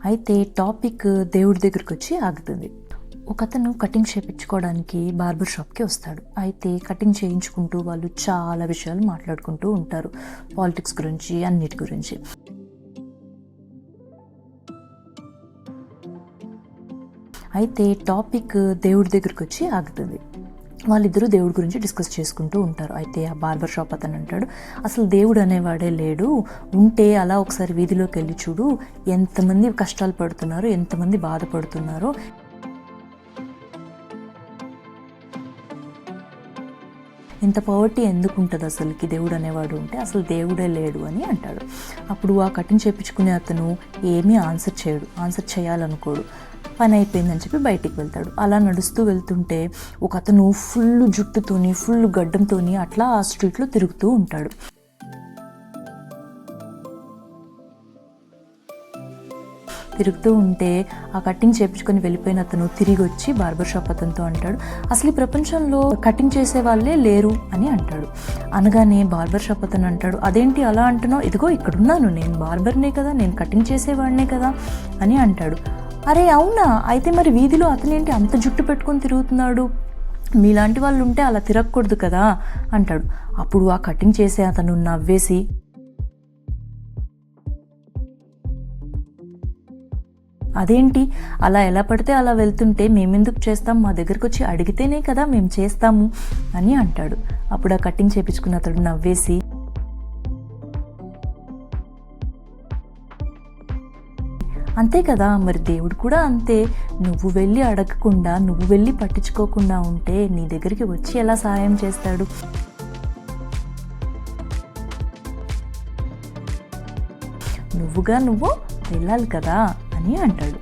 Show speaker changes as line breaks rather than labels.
అయితే టాపిక్ దేవుడి దగ్గరికి వచ్చి ఆగుతుంది. ఒకతను కటింగ్ చేయించుకోవడానికి బార్బర్ షాప్కి వస్తాడు. అయితే కటింగ్ చేయించుకుంటూ వాళ్ళు చాలా విషయాలు మాట్లాడుకుంటూ ఉంటారు, పాలిటిక్స్ గురించి, అన్నిటి గురించి. అయితే టాపిక్ దేవుడి దగ్గరికి వచ్చి ఆగుతుంది. వాళ్ళిద్దరూ దేవుడి గురించి డిస్కస్ చేసుకుంటూ ఉంటారు. అయితే ఆ బార్బర్ షాప్ అతను అంటాడు, అసలు దేవుడు అనేవాడే లేడు, ఉంటే అలా ఒకసారి వీధిలోకి వెళ్ళి చూడు, ఎంతమంది కష్టాలు పడుతున్నారో, ఎంతమంది బాధపడుతున్నారో, ఇంత పవర్టీ ఎందుకు ఉంటుంది అసలుకి, దేవుడు అనేవాడు ఉంటే అసలు దేవుడే లేడు అని అంటాడు. అప్పుడు ఆ కటింగ్ చేయించుకునే అతను ఏమీ ఆన్సర్ చేయడు, ఆన్సర్ చేయాలనుకోడు. పని అయిపోయిందని చెప్పి బయటికి వెళ్తాడు. అలా నడుస్తూ వెళ్తుంటే ఒక అతను ఫుల్ జుట్టుతోని, ఫుల్ గడ్డంతోని అట్లా ఆ స్ట్రీట్లో తిరుగుతూ ఉంటాడు. తిరుగుతూ ఉంటే ఆ కటింగ్ చేయించుకొని వెళ్ళిపోయిన అతను తిరిగి వచ్చి బార్బర్ షాప్ అతనితో అంటాడు, అసలు ఈ ప్రపంచంలో కటింగ్ చేసే వాళ్ళే లేరు అని అంటాడు. అనగానే బార్బర్ షాప్ అతను అంటాడు, అదేంటి అలా అంటున్నావు, ఇదిగో ఇక్కడున్నాను, నేను బార్బర్నే కదా, నేను కటింగ్ చేసేవాడినే కదా అని అంటాడు. అరే అవునా, అయితే మరి వీధిలో అతనేంటి అంత జుట్టు పెట్టుకొని తిరుగుతున్నాడు, మీలాంటి వాళ్ళు ఉంటే అలా తిరగకూడదు కదా అంటాడు. అప్పుడు ఆ కటింగ్ చేసే అతను నవ్వేసి, అదేంటి అలా ఎలా పడితే అలా వెళ్తుంటే మేమెందుకు చేస్తాం, మా దగ్గరకు వచ్చి అడిగితేనే కదా మేము చేస్తాము అని అంటాడు. అప్పుడు ఆ కటింగ్ చేయించుకున్న అతడు నవ్వేసి, అంతే కదా, మరి దేవుడు కూడా అంతే, నువ్వు వెళ్ళి అడగకుండా, నువ్వు వెళ్ళి పట్టించుకోకుండా ఉంటే నీ దగ్గరికి వచ్చి ఎలా సహాయం చేస్తాడు, నువ్వు వెళ్ళాలి కదా అని అంటాడు.